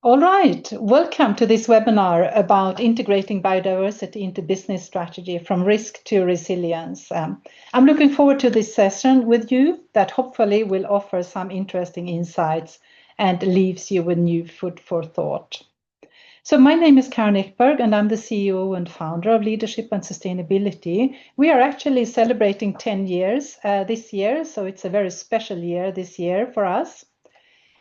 All right, welcome to this webinar about integrating biodiversity into business strategy from risk to resilience. I'm looking forward to this session with you that hopefully will offer some interesting insights and leaves you with new food for thought. So my name is Karin Ekberg and I'm the CEO and founder of Leadership and Sustainability. We are actually celebrating 10 years this year, so it's a very special year this year for us.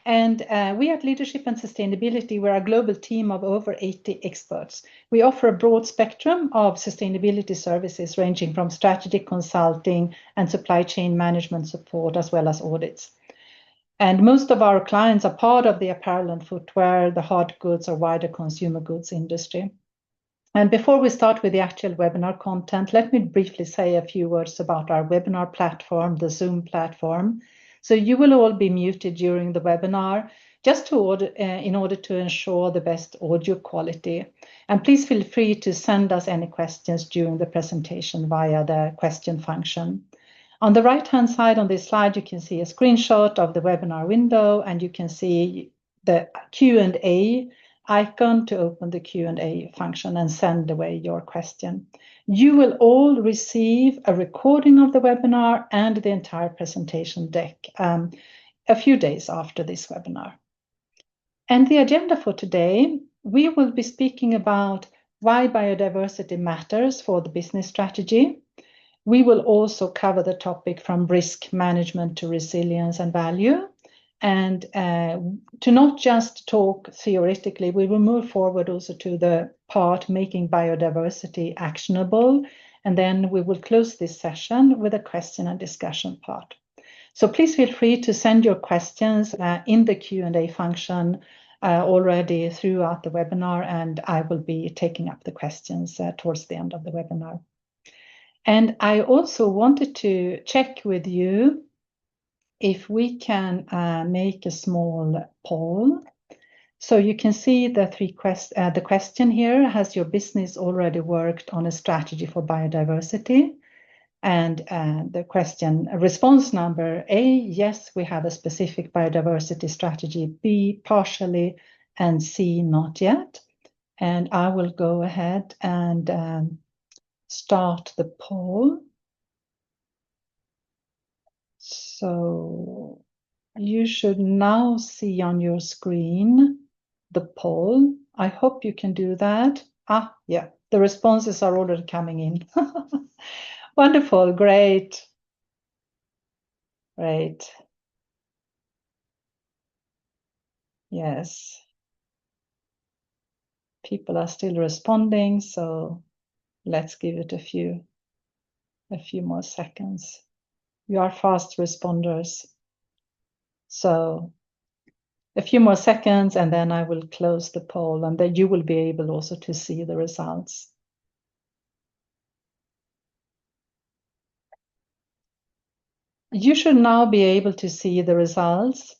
And we at Leadership and Sustainability, we're a global team of over 80 experts. We offer a broad spectrum of sustainability services ranging from strategic consulting and supply chain management support, as well as audits. And most of our clients are part of the apparel and footwear, the hard goods or wider consumer goods industry. And before we start with the actual webinar content, let me briefly say a few words about our webinar platform, the Zoom platform. So you will all be muted during the webinar just in order to ensure the best audio quality. And please feel free to send us any questions during the presentation via the question function. On the right-hand side on this slide, you can see a screenshot of the webinar window, and you can see the Q&A icon to open the Q&A function and send away your question. You will all receive a recording of the webinar and the entire presentation deck a few days after this webinar. And the agenda for today, we will be speaking about why biodiversity matters for the business strategy. We will also cover the topic from risk management to resilience and value. And to not just talk theoretically, we will move forward also to the part making biodiversity actionable. And then we will close this session with a question and discussion part. So please feel free to send your questions in the Q&A function already throughout the webinar, and I will be taking up the questions towards the end of the webinar. And I also wanted to check with you if we can make a small poll. So you can see the the question here: has your business already worked on a strategy for biodiversity? And the question response number: A, yes, we have a specific biodiversity strategy; B, partially; and C, not yet. And I will go ahead and start the poll. So you should now see on your screen the poll. I hope you can do that. Yeah, the responses are already coming in. Wonderful, great. Great. Yes. People are still responding, so let's give it a few more seconds. You are fast responders. So a few more seconds, and then I will close the poll, and then you will be able also to see the results. You should now be able to see the results.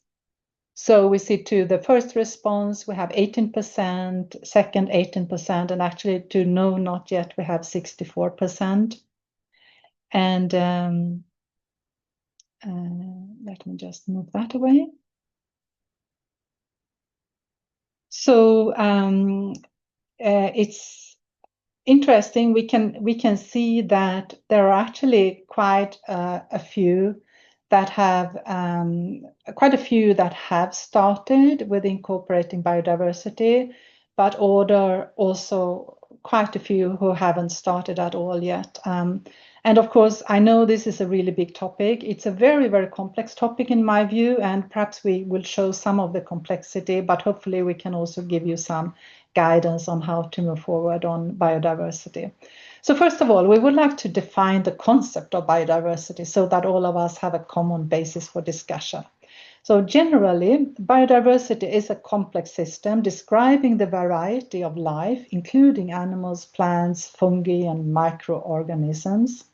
So we see to the first response, we have 18%, second 18%, and actually to no, not yet, we have 64%. And let me just move that away. So it's interesting. We can see that there are actually quite a few that have started with incorporating biodiversity, but also quite a few who haven't started at all yet. And of course, I know this is a really big topic. It's a very, very complex topic in my view, and perhaps we will show some of the complexity, but hopefully we can also give you some guidance on how to move forward on biodiversity. So first of all, we would like to define the concept of biodiversity so that all of us have a common basis for discussion. So generally, biodiversity is a complex system describing the variety of life, including animals, plants, fungi, and microorganisms.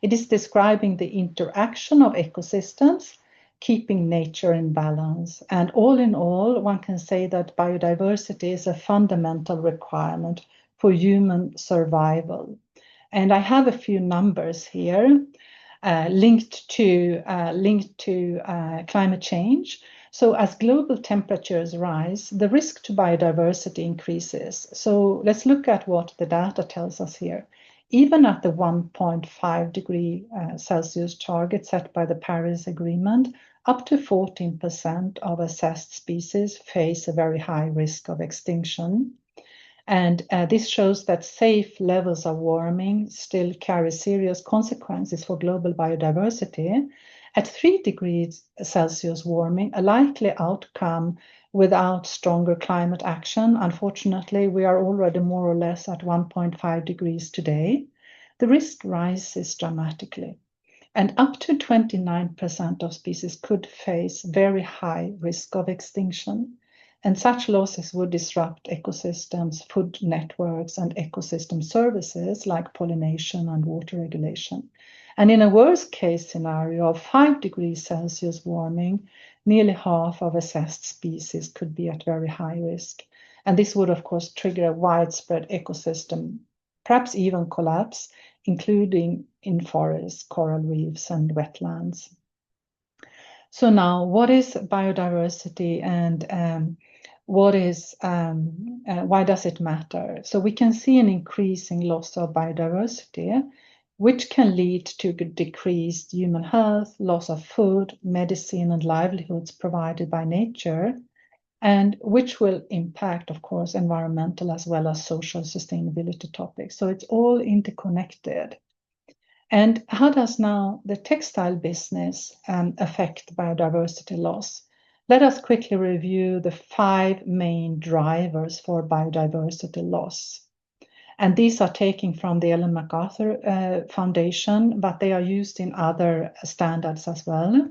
It is describing the interaction of ecosystems, keeping nature in balance. And all in all, one can say that biodiversity is a fundamental requirement for human survival. And I have a few numbers here linked to climate change. So as global temperatures rise, the risk to biodiversity increases. So let's look at what the data tells us here. Even at the 1.5 degree Celsius target set by the Paris Agreement, up to 14% of assessed species face a very high risk of extinction. And this shows that safe levels of warming still carry serious consequences for global biodiversity. At 3 degrees Celsius warming, a likely outcome without stronger climate action, unfortunately, we are already more or less at 1.5 degrees today. The risk rises dramatically. And up to 29% of species could face very high risk of extinction. And such losses would disrupt ecosystems, food networks, and ecosystem services like pollination and water regulation. And in a worst case scenario of 5 degrees Celsius warming, nearly half of assessed species could be at very high risk. And this would, of course, trigger a widespread ecosystem, perhaps even collapse, including in forests, coral reefs, and wetlands. So now, what is biodiversity and why does it matter? So we can see an increasing loss of biodiversity, which can lead to decreased human health, loss of food, medicine, and livelihoods provided by nature, and which will impact, of course, environmental as well as social sustainability topics. So it's all interconnected. And how does now the textile business affect biodiversity loss? Let us quickly review the 5 main drivers for biodiversity loss. And these are taken from the Ellen MacArthur Foundation, but they are used in other standards as well.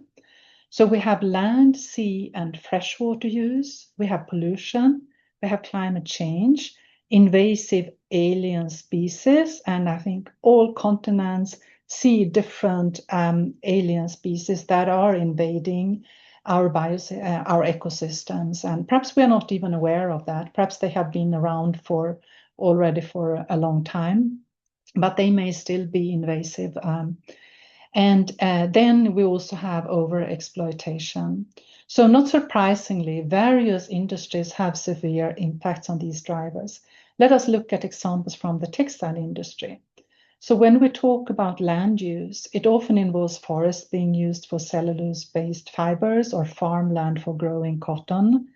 So we have land, sea, and freshwater use. We have pollution. We have climate change, invasive alien species, and I think all continents see different alien species that are invading our ecosystems, and perhaps we are not even aware of that. Perhaps they have been around already for a long time, but they may still be invasive. And then we also have overexploitation. So not surprisingly, various industries have severe impacts on these drivers. Let us look at examples from the textile industry. So when we talk about land use, it often involves forests being used for cellulose-based fibers or farmland for growing cotton.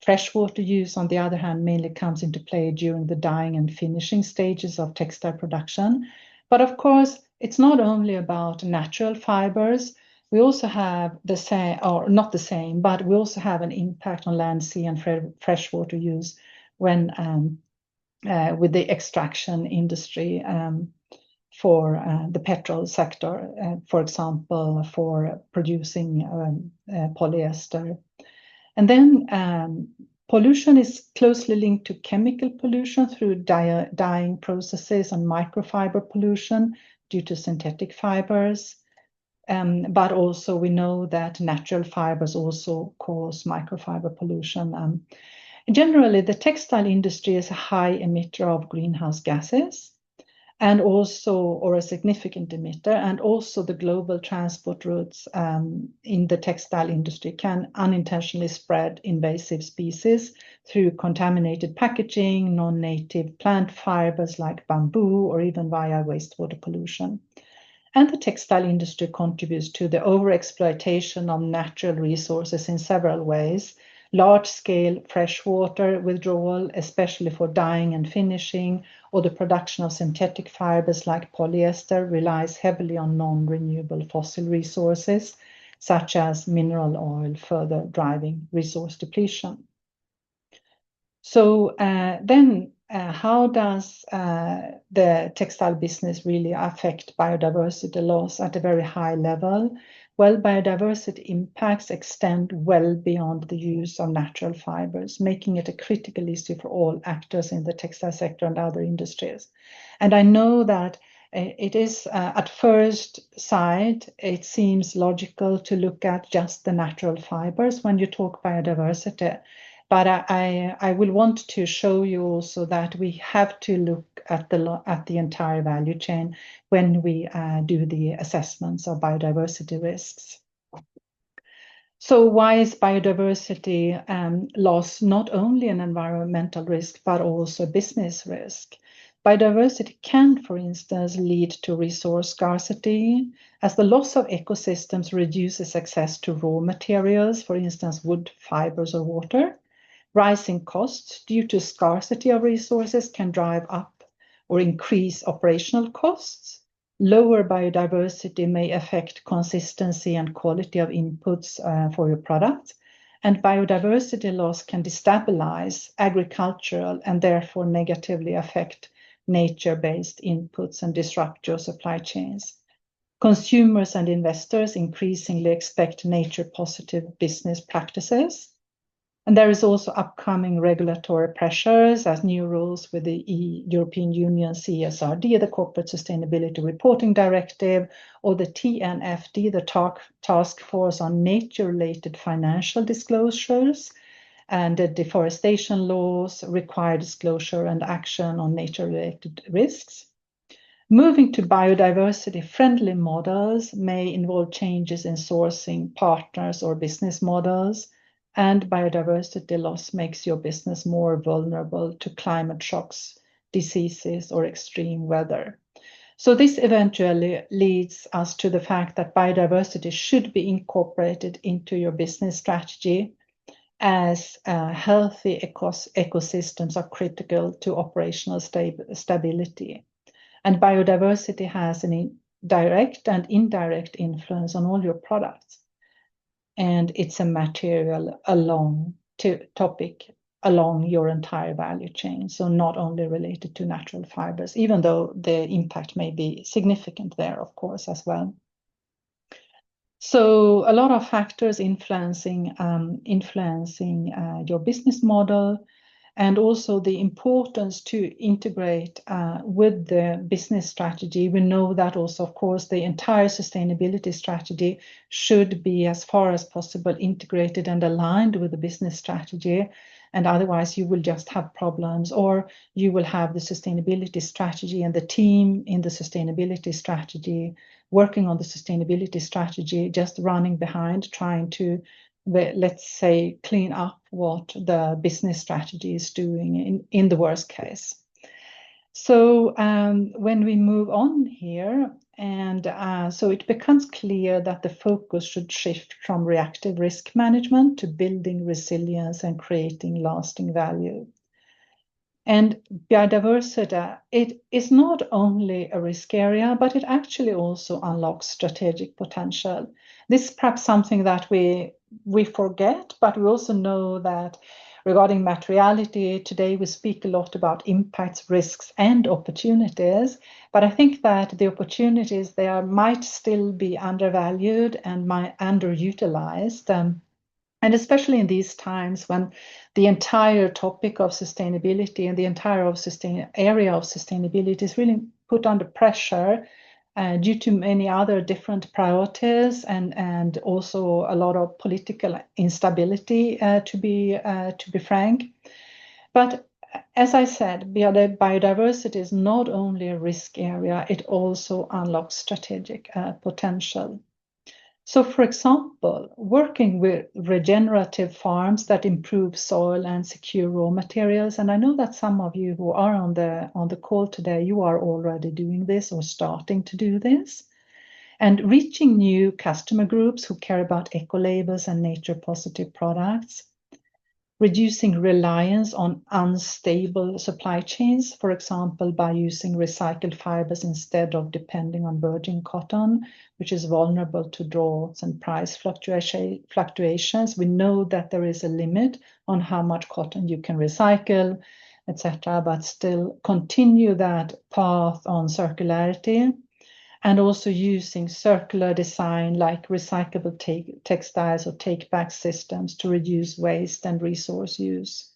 Freshwater use, on the other hand, mainly comes into play during the dyeing and finishing stages of textile production. But of course, it's not only about natural fibers. We also have the same, or not the same, but we also have an impact on land, sea, and freshwater use when with the extraction industry for the petrol sector, for example, for producing polyester. And then pollution is closely linked to chemical pollution through dyeing processes and microfiber pollution due to synthetic fibers. But also we know that natural fibers also cause microfiber pollution. Generally, the textile industry is a high emitter of greenhouse gases, and also, or a significant emitter, and also the global transport routes in the textile industry can unintentionally spread invasive species through contaminated packaging, non-native plant fibers like bamboo, or even via wastewater pollution. And the textile industry contributes to the overexploitation of natural resources in several ways. Large-scale freshwater withdrawal, especially for dyeing and finishing, or the production of synthetic fibers like polyester, relies heavily on non-renewable fossil resources, such as mineral oil, further driving resource depletion. So then how does the textile business really affect biodiversity loss at a very high level? Well, biodiversity impacts extend well beyond the use of natural fibers, making it a critical issue for all actors in the textile sector and other industries. And I know that it is, at first sight, it seems logical to look at just the natural fibers when you talk biodiversity. But I will want to show you also that we have to look at the entire value chain when we do the assessments of biodiversity risks. So why is biodiversity loss not only an environmental risk, but also a business risk? Biodiversity can, for instance, lead to resource scarcity, as the loss of ecosystems reduces access to raw materials, for instance, wood, fibers, or water. Rising costs due to scarcity of resources can drive up or increase operational costs. Lower biodiversity may affect consistency and quality of inputs for your product. And biodiversity loss can destabilize agricultural and therefore negatively affect nature-based inputs and disrupt your supply chains. Consumers and investors increasingly expect nature-positive business practices. And there is also upcoming regulatory pressures as new rules with the European Union CSRD, the Corporate Sustainability Reporting Directive, or the TNFD, the Task Force on Nature-Related Financial Disclosures, and the deforestation laws require disclosure and action on nature-related risks. Moving to biodiversity-friendly models may involve changes in sourcing partners or business models, and biodiversity loss makes your business more vulnerable to climate shocks, diseases, or extreme weather. So this eventually leads us to the fact that biodiversity should be incorporated into your business strategy, as healthy ecosystems are critical to operational stability. And biodiversity has an direct and indirect influence on all your products. And it's a material topic along your entire value chain. So not only related to natural fibers, even though the impact may be significant there, of course, as well. So a lot of factors influencing your business model, and also the importance to integrate with the business strategy. We know that also, of course, the entire sustainability strategy should be, as far as possible, integrated and aligned with the business strategy. And otherwise, you will just have problems, or you will have the sustainability strategy and the team in the sustainability strategy, working on the sustainability strategy, just running behind, trying to, let's say, clean up what the business strategy is doing in the worst case. So when we move on here, and so it becomes clear that the focus should shift from reactive risk management to building resilience and creating lasting value. And biodiversity, it is not only a risk area, but it actually also unlocks strategic potential. This is perhaps something that we forget, but we also know that regarding materiality, today we speak a lot about impacts, risks, and opportunities. But I think that the opportunities there might still be undervalued and underutilized. And especially in these times when the entire topic of sustainability and the entire area of sustainability is really put under pressure due to many other different priorities and also a lot of political instability, to be frank. But as I said, biodiversity is not only a risk area, it also unlocks strategic potential. So, for example, working with regenerative farms that improve soil and secure raw materials, and I know that some of you who are on the call today, you are already doing this or starting to do this, and reaching new customer groups who care about eco labels and nature positive products. Reducing reliance on unstable supply chains, for example, by using recycled fibers instead of depending on virgin cotton, which is vulnerable to droughts and price fluctuations. We know that there is a limit on how much cotton you can recycle, etc., but still continue that path on circularity. And also using circular design like recyclable textiles or take-back systems to reduce waste and resource use.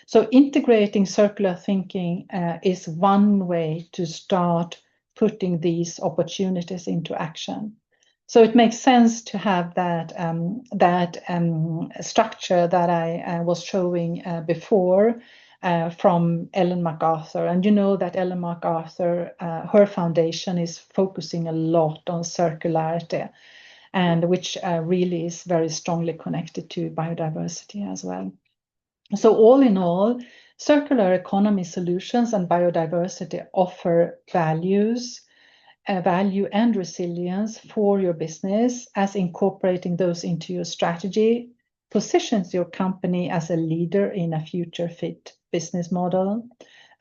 So integrating circular thinking is one way to start putting these opportunities into action. So it makes sense to have that structure that I was showing before, from Ellen MacArthur. And you know that Ellen MacArthur, her foundation is focusing a lot on circularity. and which really is very strongly connected to biodiversity as well. So all in all, circular economy solutions and biodiversity offer value and resilience for your business, as incorporating those into your strategy positions your company as a leader in a future fit business model,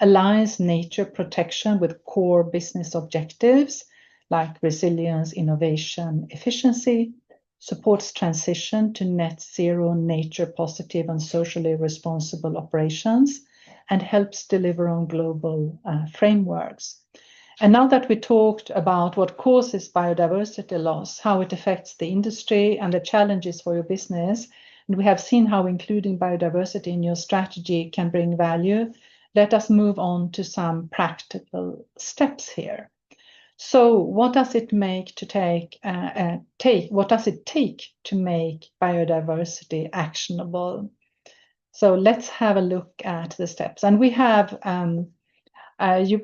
aligns nature protection with core business objectives like resilience, innovation, efficiency, supports transition to net zero, nature positive and socially responsible operations, and helps deliver on global frameworks. And now that we talked about what causes biodiversity loss, how it affects the industry and the challenges for your business, and we have seen how including biodiversity in your strategy can bring value, let us move on to some practical steps here. So what does it make to what does it take to make biodiversity actionable? So let's have a look at the steps. And we have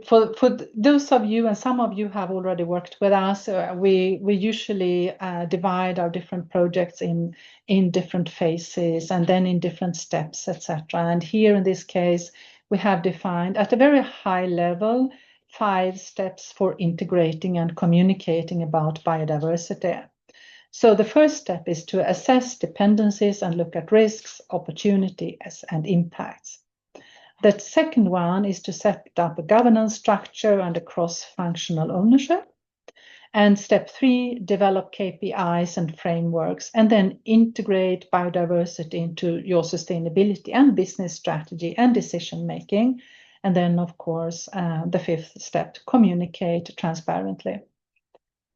for those of you, and some of you have already worked with us, we usually divide our different projects in different phases and then in different steps, etc. And here in this case, we have defined at a very high level 5 steps for integrating and communicating about biodiversity. So the first step is to assess dependencies and look at risks, opportunities, and impacts. The second one is to set up a governance structure and a cross-functional ownership. And step 3, develop KPIs and frameworks, and then integrate biodiversity into your sustainability and business strategy and decision making. And then, of course, the 5th step, communicate transparently.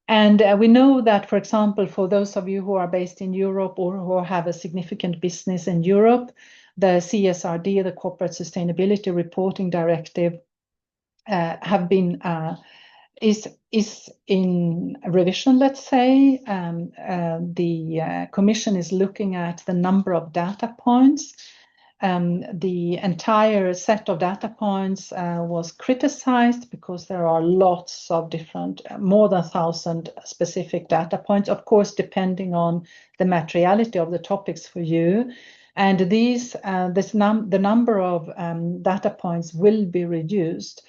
And we know that, for example, for those of you who are based in Europe or who have a significant business in Europe, the CSRD, the Corporate Sustainability Reporting Directive, is in revision, let's say. The Commission is looking at the number of data points. The entire set of data points was criticized because there are lots of different, more than 1,000 specific data points, of course, depending on the materiality of the topics for you. And the number of data points will be reduced.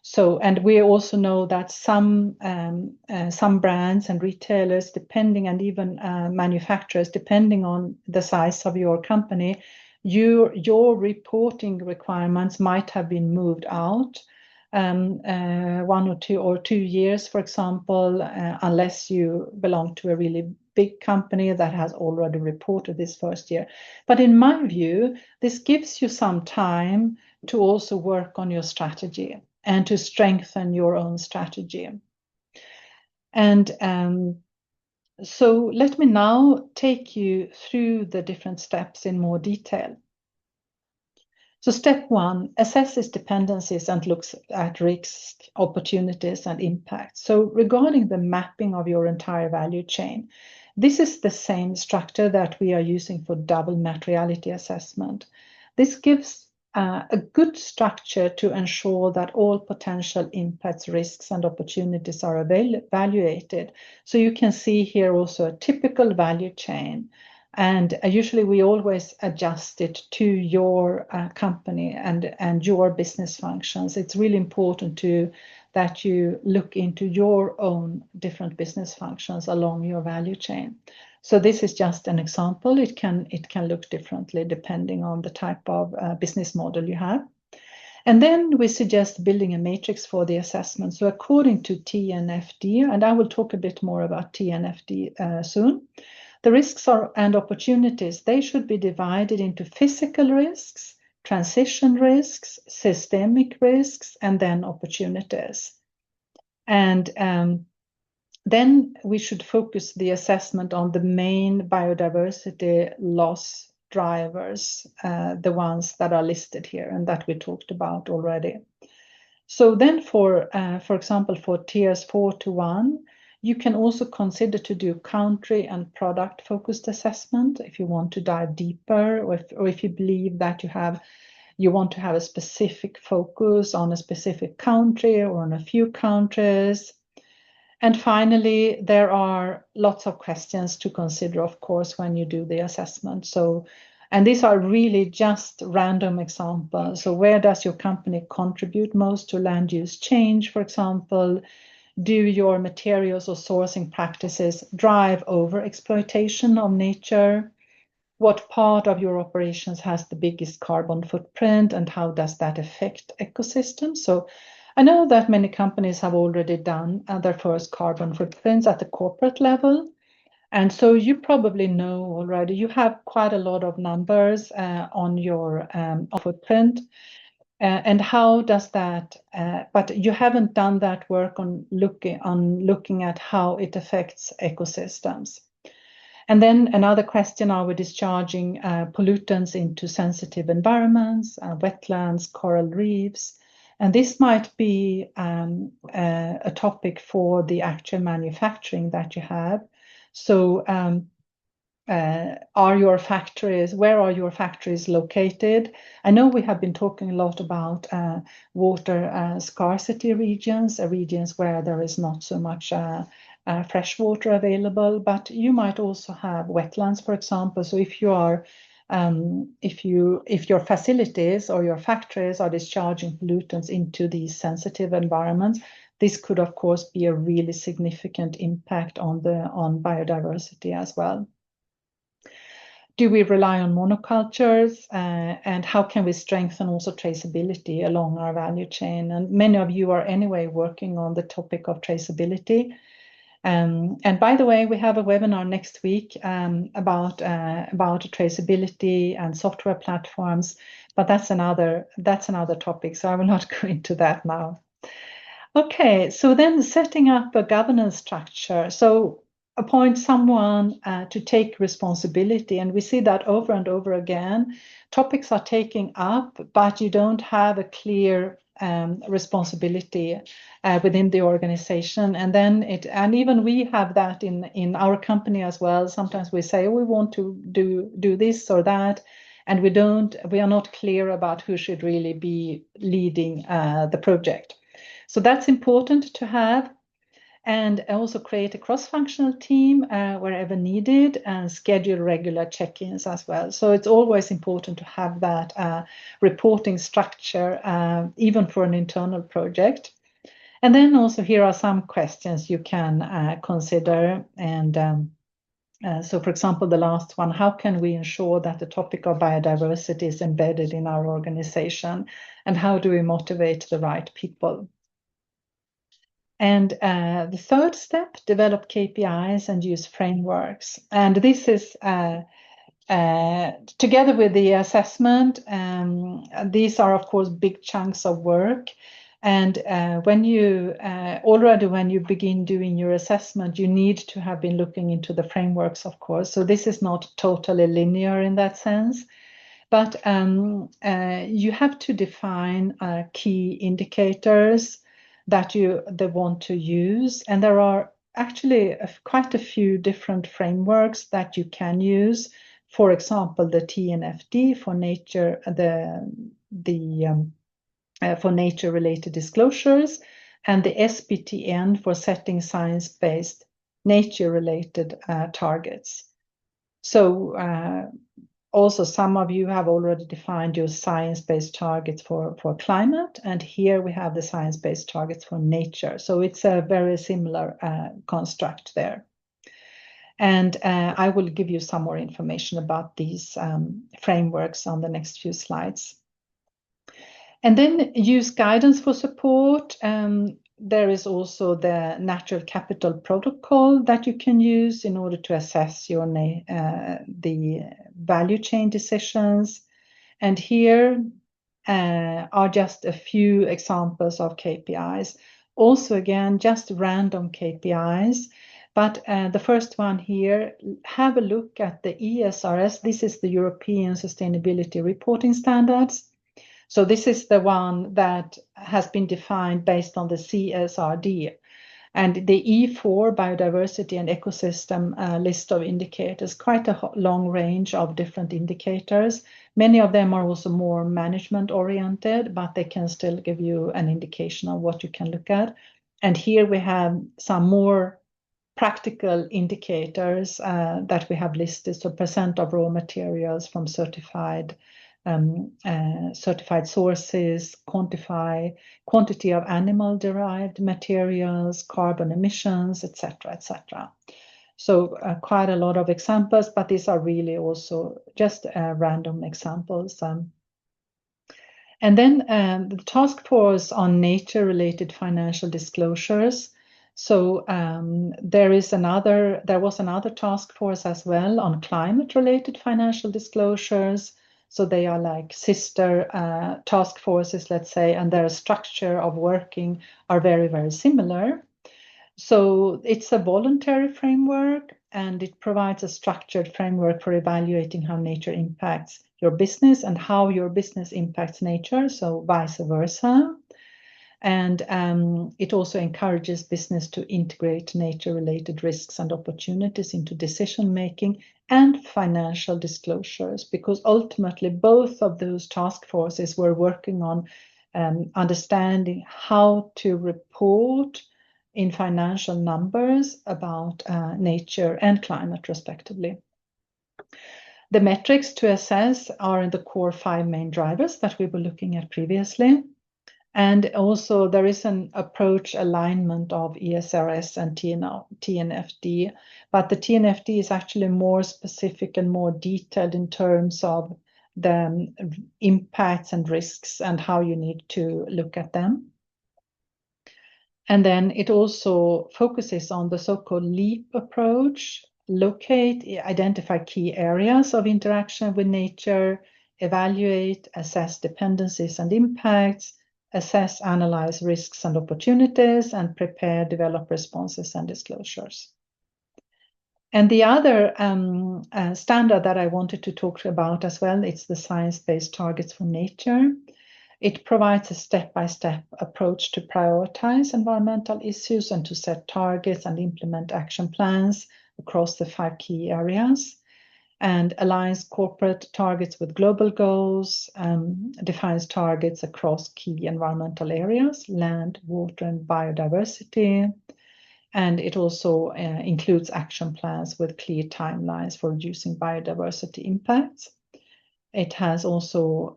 So, and we also know that some brands and retailers, depending, and even manufacturers, depending on the size of your company, your reporting requirements might have been moved out 1 or 2 years, for example, unless you belong to a really big company that has already reported this first year. But in my view, this gives you some time to also work on your strategy and to strengthen your own strategy. And so let me now take you through the different steps in more detail. So step 1, assesses dependencies and looks at risks, opportunities, and impacts. So regarding the mapping of your entire value chain, this is the same structure that we are using for double materiality assessment. This gives a good structure to ensure that all potential impacts, risks, and opportunities are evaluated. So you can see here also a typical value chain. And usually we always adjust it to your company and your business functions. It's really important that you look into your own different business functions along your value chain. So this is just an example. It can look differently depending on the type of business model you have. And then we suggest building a matrix for the assessment. So according to TNFD, and I will talk a bit more about TNFD soon, the risks and opportunities, they should be divided into physical risks, transition risks, systemic risks, and then opportunities. And then we should focus the assessment on the main biodiversity loss drivers, the ones that are listed here and that we talked about already. So then for example, for tiers 4 to 1, you can also consider to do country and product focused assessment if you want to dive deeper, or if you believe that you want to have a specific focus on a specific country or on a few countries. And finally, there are lots of questions to consider, of course, when you do the assessment. And these are really just random examples. So where does your company contribute most to land use change, for example? Do your materials or sourcing practices drive over exploitation of nature? What part of your operations has the biggest carbon footprint, and how does that affect ecosystems? So I know that many companies have already done their first carbon footprints at the corporate level. And so you probably know already, you have quite a lot of numbers on your footprint. And how does that, but you haven't done that work on looking at how it affects ecosystems. And then another question, are we discharging pollutants into sensitive environments, wetlands, coral reefs? And this might be a topic for the actual manufacturing that you have. So where are your factories located? I know we have been talking a lot about water scarcity regions where there is not so much fresh water available, but you might also have wetlands, for example. So if your facilities or your factories are discharging pollutants into these sensitive environments, this could, of course, be a really significant impact on biodiversity as well. Do we rely on monocultures, and how can we strengthen also traceability along our value chain? And many of you are anyway working on the topic of traceability. And by the way, we have a webinar next week about traceability and software platforms, but that's another topic, so I will not go into that now. Okay, so then setting up a governance structure. So appoint someone to take responsibility, and we see that over and over again. Topics are taken up, but you don't have a clear responsibility within the organization, and even we have that in our company as well. Sometimes we say, oh, we want to do this or that, and we are not clear about who should really be leading the project. So that's important to have, and also create a cross-functional team wherever needed, and schedule regular check-ins as well. So it's always important to have that reporting structure, even for an internal project. And then also here are some questions you can consider. And so, for example, the last one, how can we ensure that the topic of biodiversity is embedded in our organization? And how do we motivate the right people? And the third step, develop KPIs and use frameworks. And this is together with the assessment. These are, of course, big chunks of work. And when you begin doing your assessment, you need to have been looking into the frameworks, of course. So this is not totally linear in that sense. But you have to define key indicators that they want to use. And there are actually quite a few different frameworks that you can use. For example, the TNFD for nature, for nature-related disclosures, and the SBTN for setting science-based nature-related targets. So also, some of you have already defined your science-based targets for climate, and here we have the science-based targets for nature. So it's a very similar construct there. And I will give you some more information about these frameworks on the next few slides. And then use guidance for support. There is also the natural capital protocol that you can use in order to assess the value chain decisions. And here are just a few examples of KPIs. Also, again, just random KPIs. But the first one here, have a look at the ESRS. This is the European Sustainability Reporting Standards. So this is the one that has been defined based on the CSRD. And the E4, biodiversity and ecosystem list of indicators, quite a long range of different indicators. Many of them are also more management oriented, but they can still give you an indication of what you can look at. And here we have some more practical indicators that we have listed. So percent of raw materials from certified sources, quantity of animal-derived materials, carbon emissions, etc., etc. So quite a lot of examples, but these are really also just random examples. And then the task force on nature-related financial disclosures. So there was another task force as well on climate-related financial disclosures. So they are like sister task forces, let's say, and their structure of working are very, very similar. So it's a voluntary framework, and it provides a structured framework for evaluating how nature impacts your business and how your business impacts nature, so vice versa. And it also encourages business to integrate nature-related risks and opportunities into decision-making and financial disclosures, because ultimately both of those task forces were working on understanding how to report in financial numbers about nature and climate, respectively. The metrics to assess are in the core 5 main drivers that we were looking at previously. And also there is an approach alignment of ESRS and TNFD, but the TNFD is actually more specific and more detailed in terms of the impacts and risks and how you need to look at them. And then it also focuses on the so-called LEAP approach: locate, identify key areas of interaction with nature, evaluate, assess dependencies and impacts, assess, analyze risks and opportunities, and prepare, develop responses and disclosures. And the other standard that I wanted to talk about as well, it's the science-based targets for nature. It provides a step-by-step approach to prioritize environmental issues and to set targets and implement action plans across the 5 key areas, and aligns corporate targets with global goals, defines targets across key environmental areas, land, water, and biodiversity. And it also includes action plans with clear timelines for reducing biodiversity impacts. It has also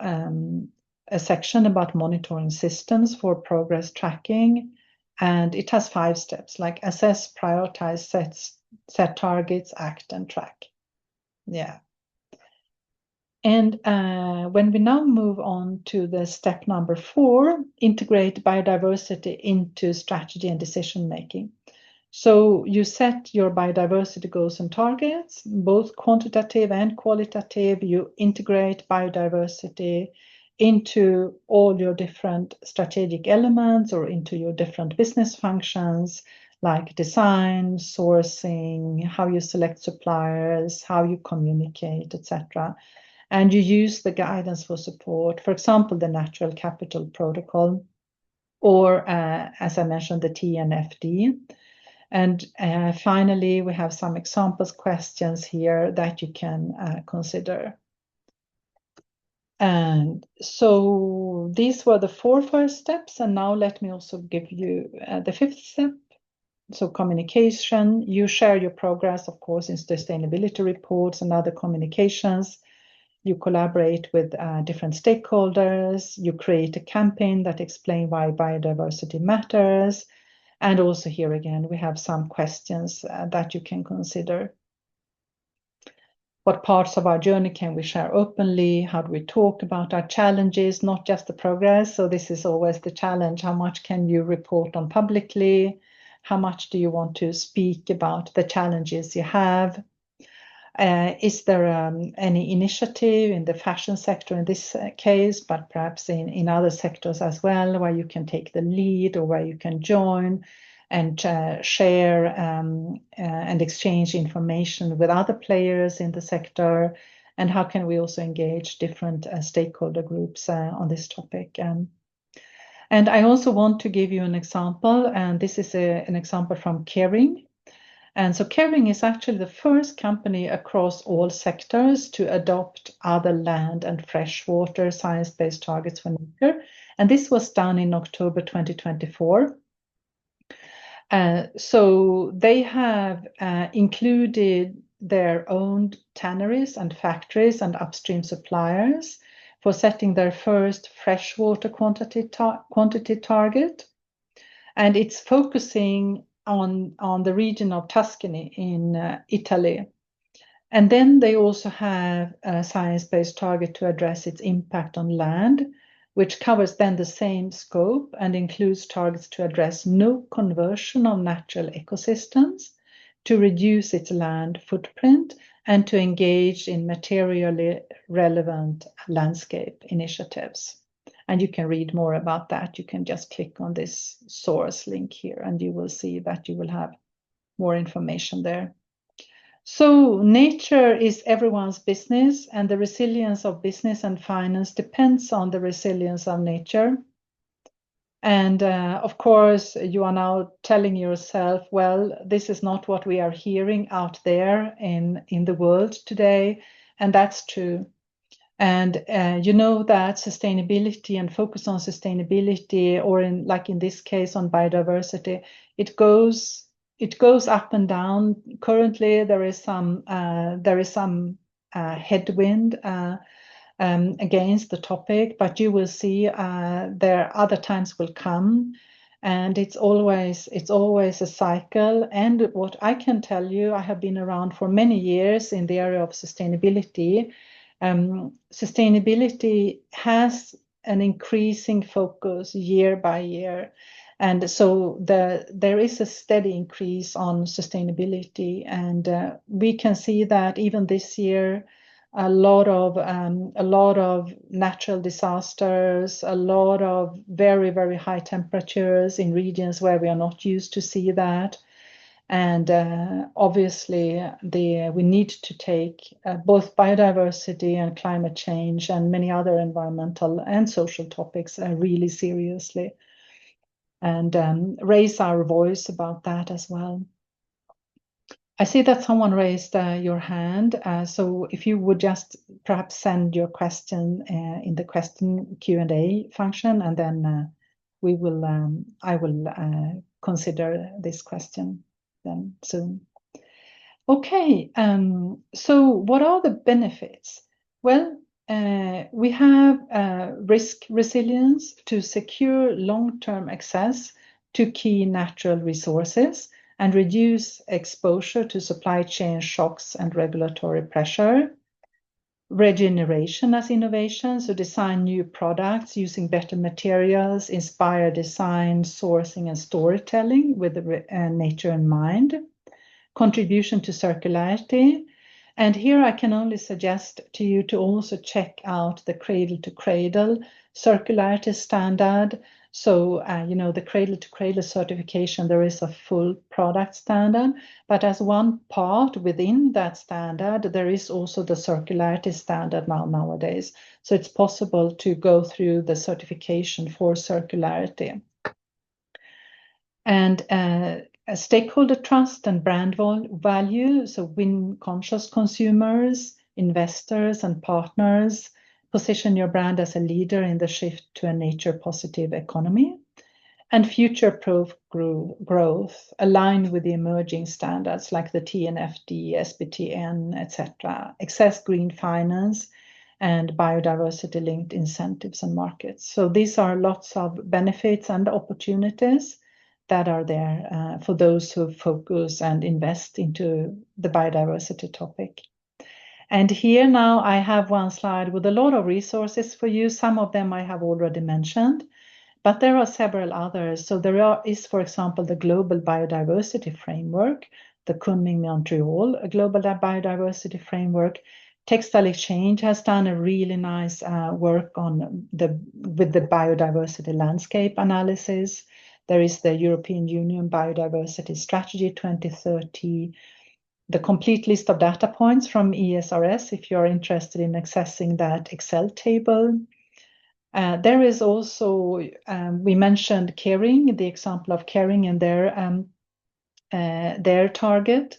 a section about monitoring systems for progress tracking, and it has 5 steps like assess, prioritize, set targets, act, and track. Yeah. And when we now move on to the step number 4, integrate biodiversity into strategy and decision making. So you set your biodiversity goals and targets, both quantitative and qualitative. You integrate biodiversity into all your different strategic elements or into your different business functions like design, sourcing, how you select suppliers, how you communicate, etc. And you use the guidance for support, for example, the Natural Capital Protocol, or as I mentioned, the TNFD. And finally, we have some examples questions here that you can consider. And so these were the 4 first steps. And now let me also give you the 5th step. So communication, you share your progress, of course, in sustainability reports and other communications. You collaborate with different stakeholders. You create a campaign that explains why biodiversity matters. And also here again, we have some questions that you can consider. What parts of our journey can we share openly? How do we talk about our challenges, not just the progress? So this is always the challenge. How much can you report on publicly? How much do you want to speak about the challenges you have? Is there any initiative in the fashion sector in this case, but perhaps in other sectors as well, where you can take the lead or where you can join and share and exchange information with other players in the sector? And how can we also engage different stakeholder groups on this topic? And I also want to give you an example, and this is an example from Kering. And so Kering is actually the first company across all sectors to adopt other land and freshwater science-based targets for nature. And this was done in October 2024. So they have included their own tanneries and factories and upstream suppliers for setting their first freshwater quantity target. And it's focusing on the region of Tuscany in Italy. And then they also have a science-based target to address its impact on land, which covers then the same scope and includes targets to address no conversion of natural ecosystems, to reduce its land footprint, and to engage in materially relevant landscape initiatives. And you can read more about that. You can just click on this source link here, and you will see that you will have more information there. So nature is everyone's business, and the resilience of business and finance depends on the resilience of nature. And of course, you are now telling yourself, well, this is not what we are hearing out there in the world today, and that's true. And you know that sustainability and focus on sustainability, or in this case on biodiversity, it goes up and down. Currently, there is some headwind against the topic, but you will see there other times will come, and it's always a cycle. And what I can tell you, I have been around for many years in the area of sustainability. Sustainability has an increasing focus year by year. And so there is a steady increase on sustainability. And we can see that even this year, a lot of natural disasters, a lot of very, very high temperatures in regions where we are not used to see that. And obviously, we need to take both biodiversity and climate change and many other environmental and social topics really seriously, and raise our voice about that as well. I see that someone raised your hand, so if you would just perhaps send your question in the question Q&A function, and then I will consider this question then soon. Okay, so what are the benefits? Well, we have risk resilience to secure long-term access to key natural resources and reduce exposure to supply chain shocks and regulatory pressure. Regeneration as innovation, so design new products using better materials, inspire design, sourcing, and storytelling with nature in mind. Contribution to circularity. And here I can only suggest to you to also check out the Cradle to Cradle circularity standard. So, the Cradle to Cradle certification, there is a full product standard, but as one part within that standard, there is also the circularity standard nowadays. So it's possible to go through the certification for circularity. And stakeholder trust and brand value, so win conscious consumers, investors, and partners. Position your brand as a leader in the shift to a nature-positive economy. And future-proof growth, aligned with the emerging standards like the TNFD, SBTN, etc. Access green finance and biodiversity-linked incentives and markets. So these are lots of benefits and opportunities that are there for those who focus and invest into the biodiversity topic. And here now I have one slide with a lot of resources for you. Some of them I have already mentioned, but there are several others. So there is, for example, the Global Biodiversity Framework, the Kunming-Montreal Global Biodiversity Framework. Textile Exchange has done a really nice work with the biodiversity landscape analysis. There is the European Union Biodiversity Strategy 2030, the complete list of data points from ESRS if you're interested in accessing that Excel table. There is also, we mentioned Kering, the example of Kering and their target.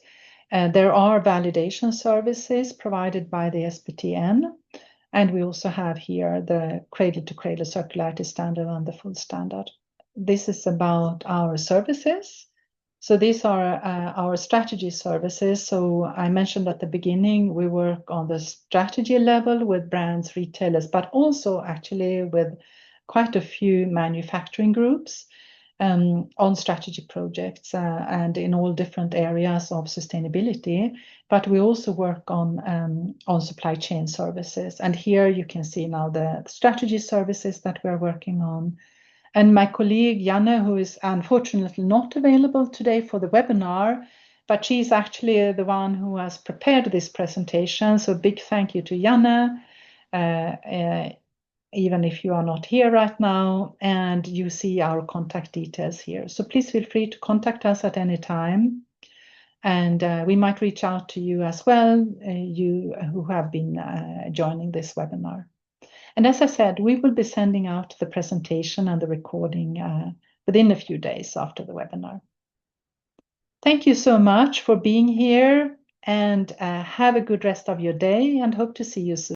There are validation services provided by the SBTN. And we also have here the cradle-to-cradle circularity standard and the full standard. This is about our services. So these are our strategy services. So I mentioned at the beginning, we work on the strategy level with brands, retailers, but also actually with quite a few manufacturing groups on strategy projects and in all different areas of sustainability. But we also work on supply chain services. And here you can see now the strategy services that we're working on. And my colleague Janne, who is unfortunately not available today for the webinar, but she's actually the one who has prepared this presentation. So big thank you to Janne, even if you are not here right now, and you see our contact details here. So please feel free to contact us at any time. And we might reach out to you as well, you who have been joining this webinar. And as I said, we will be sending out the presentation and the recording within a few days after the webinar. Thank you so much for being here, and have a good rest of your day, and hope to see you soon.